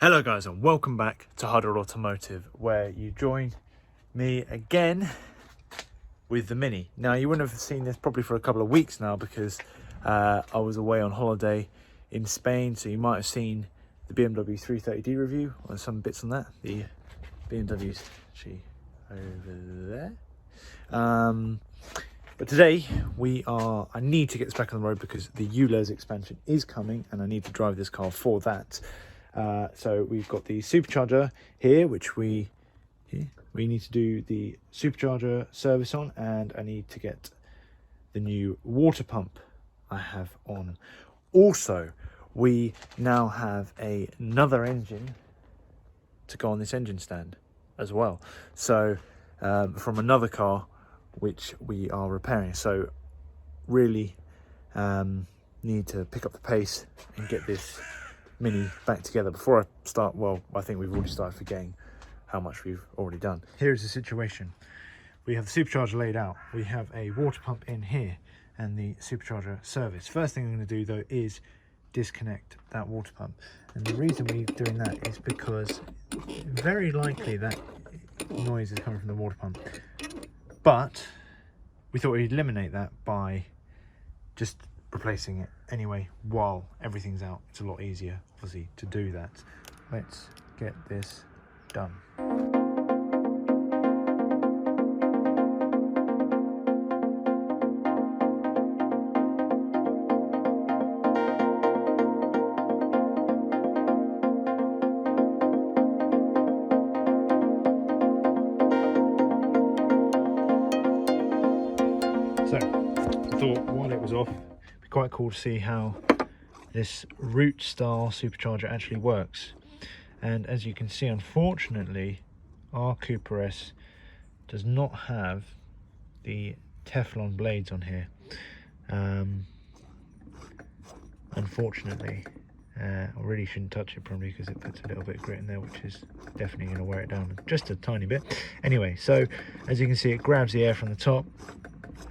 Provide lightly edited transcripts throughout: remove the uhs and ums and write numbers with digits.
Hello guys and welcome back to HudRod Automotive, where you join me again with the Mini. Now you wouldn't have seen this probably for a couple of weeks now because I was away on holiday in Spain, so you might have seen the BMW 330D review or some bits on that. The BMW's actually over there. But today I need to get this back on the road because the ULEZ expansion is coming and I need to drive this car for that. So we've got the Supercharger here, which we need to do the Supercharger service on, and I need to get the new water pump I have on. Also, we now have another engine to go on this engine stand as well. So from another car which we are repairing. So really need to pick up the pace and get this Mini back together before I start. Well, I think we've already started forgetting how much we've already done. Here's the situation. We have the Supercharger laid out. We have a water pump in here and the Supercharger service. First thing I'm going to do though is disconnect that water pump. And the reason we're doing that is because very likely that noise is coming from the water pump. But we thought we'd eliminate that by just replacing it anyway while everything's out. It's a lot easier obviously to do that. Let's get this done. So I thought while it was off, it'd be quite cool to see how this root style supercharger actually works. And as you can see, unfortunately our Cooper S does not have the Teflon blades on here. Unfortunately, I really shouldn't touch it probably because it puts a little bit of grit in there, which is definitely going to wear it down just a tiny bit. Anyway, so as you can see, it grabs the air from the top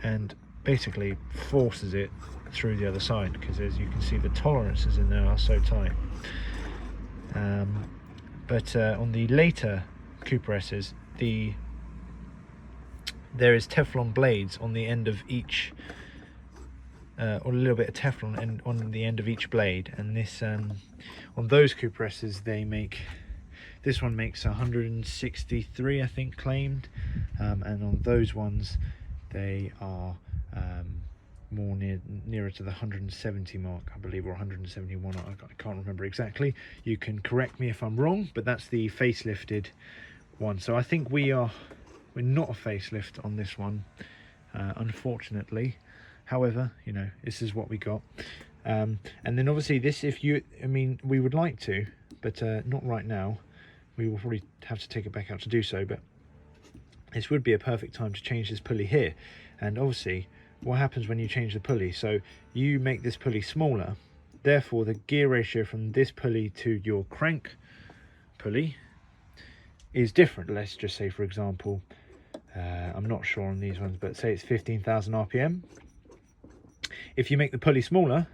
and basically forces it through the other side, because as you can see the tolerances in there are so tight. But on the later Cooper S's, there is Teflon blades on the end of each, or a little bit of Teflon on the end of each blade, and this on those Cooper S's this one makes 163 I think claimed, and on those ones they are more nearer to the 170 mark, I believe, or 171. I can't remember exactly. You can correct me if I'm wrong, but that's the facelifted one. So I think we're not a facelift on this one, unfortunately. However, you know, this is what we got. And then obviously this, we would like to, but not right now. We will probably have to take it back out to do so, but this would be a perfect time to change this pulley here. And obviously what happens when you change the pulley, so you make this pulley smaller, therefore the gear ratio from this pulley to your crank pulley is different. Let's just say, for example, I'm not sure on these ones, but say it's 15,000 RPM. If you make the pulley smaller,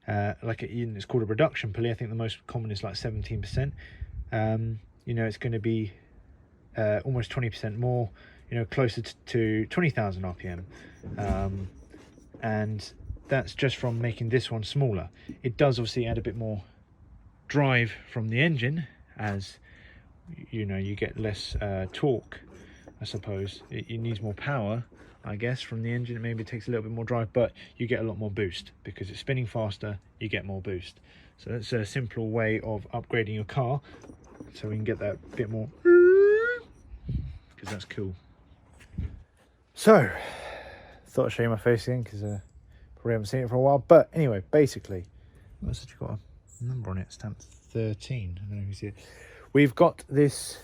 it's called a reduction pulley, I think the most common is like 17%, you know, it's going to be almost 20% more, you know, closer to 20,000 RPM, and that's just from making this one smaller. It does obviously add a bit more drive from the engine, as you know, you get less torque, I suppose. It needs more power, I guess, from the engine. Maybe it takes a little bit more drive, but you get a lot more boost because it's spinning faster. You get more boost. So that's a simple way of upgrading your car, so we can get that bit more, because that's cool. So thought I'd show you my face again because probably haven't seen it for a while. But anyway, basically, what's actually got a number on it, stamped 13. I don't know if you see it. We've got this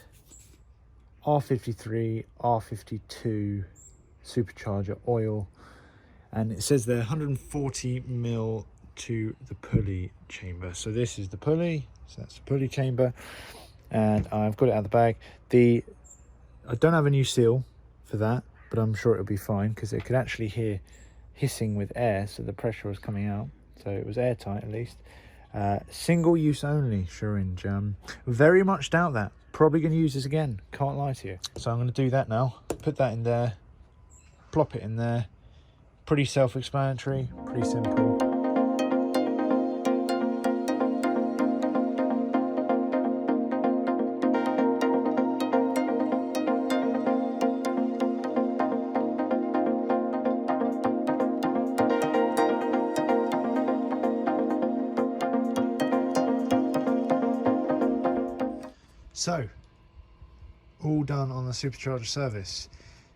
R53 R52 Supercharger oil, and it says there 140 mil to the pulley chamber. So this is the pulley, so that's the pulley chamber, and I've got it out of the bag. I don't have a new seal for that, but I'm sure it'll be fine because it could actually hear hissing with air, so the pressure was coming out, so it was airtight at least. Single use only syringe. Very much doubt that. Probably going to use this again, can't lie to you. So I'm going to do that now. Put that in there, plop it in there. Pretty self-explanatory, pretty simple. So, all done on the Supercharger service.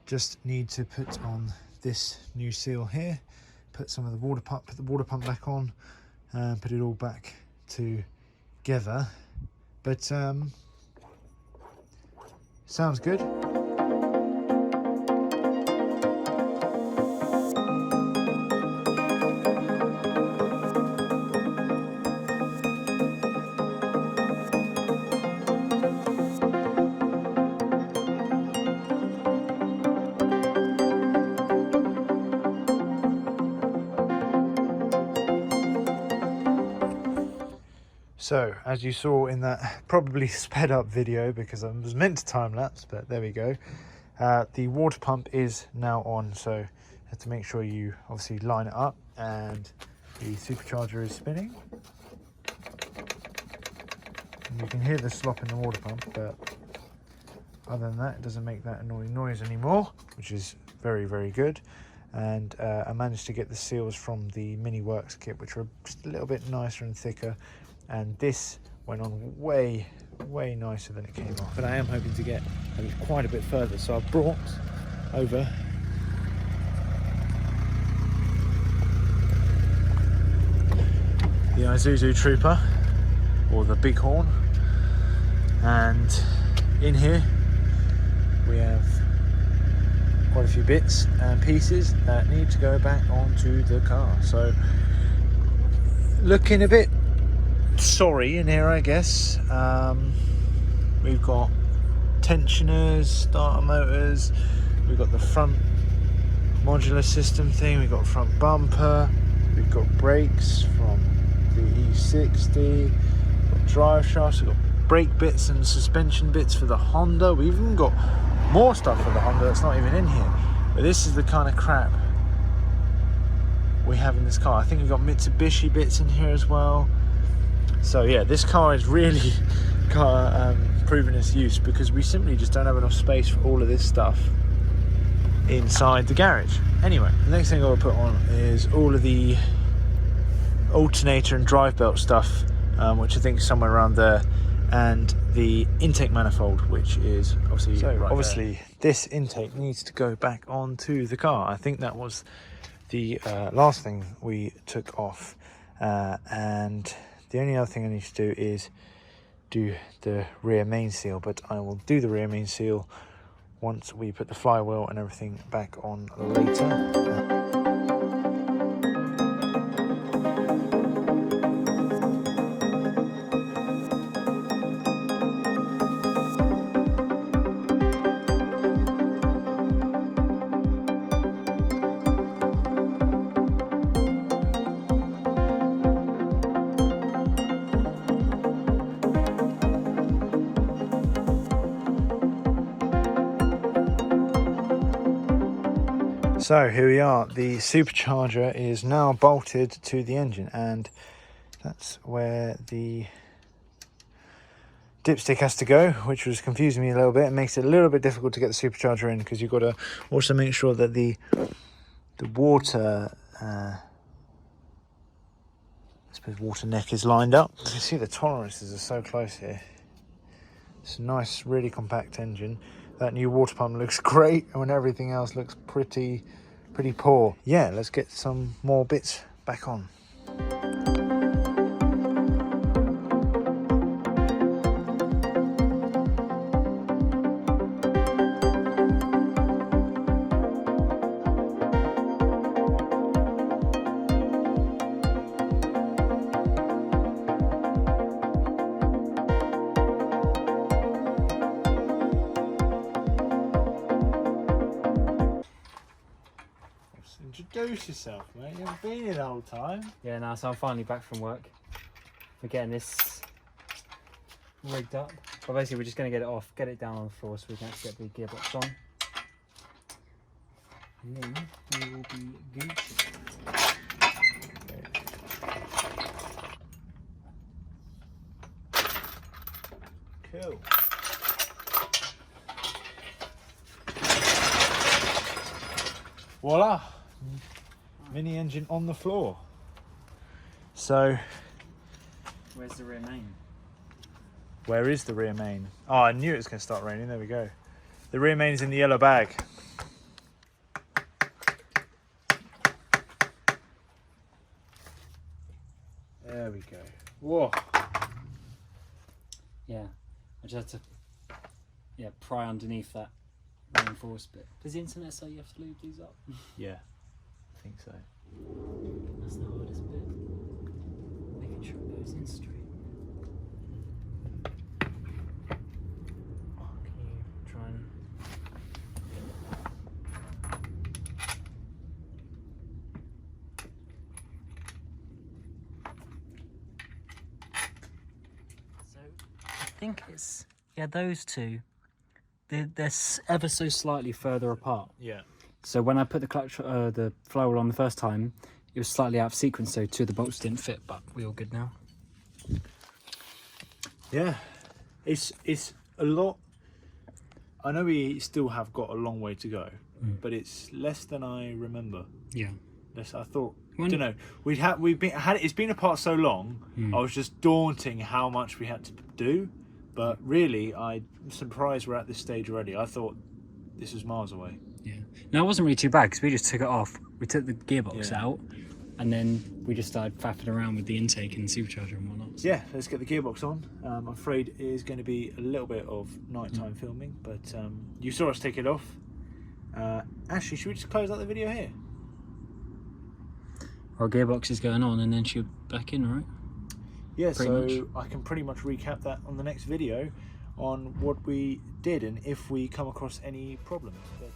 Just need to put on this new seal here, put some of the water pump, put the water pump back on, and put it all back together. But sounds good. So, as you saw in that probably sped up video, because I was meant to time lapse, but there we go. The water pump is now on, so you have to make sure you obviously line it up, and the supercharger is spinning. And you can hear the slop in the water pump, but other than that, it doesn't make that annoying noise anymore, which is very, very good. And I managed to get the seals from the Mini Works kit, which are just a little bit nicer and thicker. And this went on way nicer than it came off. But I am hoping to get quite a bit further. So I've brought over the Isuzu Trooper, or the Bighorn. And in here we have quite a few bits and pieces that need to go back onto the car. So looking a bit sorry in here, I guess. We've got tensioners, starter motors, we've got the front modular system thing, we've got front bumper, we've got brakes from the E60, we've got drive shafts, we've got brake bits and suspension bits for the Honda. We've even got more stuff for the Honda that's not even in here. But this is the kind of crap we have in this car. I think we've got Mitsubishi bits in here as well. So yeah, this car is really proven its use, because we simply just don't have enough space for all of this stuff inside the garage. Anyway, the next thing I'll put on is all of the alternator and drive belt stuff, which I think is somewhere around there, and the intake manifold, which is obviously right there. This intake needs to go back onto the car. I think that was the last thing we took off, and the only other thing I need to do is do the rear main seal, but I will do the rear main seal once we put the flywheel and everything back on later. So here we are, the supercharger is now bolted to the engine, and that's where the dipstick has to go, which was confusing me a little bit. It makes it a little bit difficult to get the supercharger in, because you've got to also make sure that the water, I suppose water neck is lined up. You can see the tolerances are so close here. It's a nice, really compact engine. That new water pump looks great, and when everything else looks pretty poor. Yeah, let's get some more bits back on. Introduce yourself, mate. You haven't been here the whole time. Yeah, no, so I'm finally back from work. for getting this rigged up. But basically we're just going to get it off, get it down on the floor so we can actually get the gearbox on. And then we will be Gucci. Cool. Voila! Mini engine on the floor. So, Where's the rear main? where is the rear main? Oh, I knew it was going to start raining. There we go. The rear main's in the yellow bag. There we go. Whoa. Yeah, I just had to pry underneath that reinforced bit. Does the internet say you have to lube these up? Yeah, I think so. That's the hardest bit. Making sure it goes in straight. Can you try and... So, I think it's... Yeah, those two. They're ever so slightly further apart. Yeah. So when I put the clutch, the flywheel on the first time, it was slightly out of sequence, so two of the bolts didn't fit, but we're all good now. Yeah, it's a lot. I know we still have got a long way to go, but it's less than I remember. Yeah. Less, I thought. I don't know. It's been apart so long. I was just daunting how much we had to do, but really, I'm surprised we're at this stage already. I thought this was miles away. Yeah. No, it wasn't really too bad because we just took it off. We took the gearbox out, and then we just started faffing around with the intake and the supercharger and whatnot. So. Yeah, let's get the gearbox on. I'm afraid it is going to be a little bit of nighttime filming, but you saw us take it off. Actually, should we just close out the video here? Our gearbox is going on, and then she'll back in, right? Yeah, so I can pretty much recap that on the next video on what we did and if we come across any problems. But...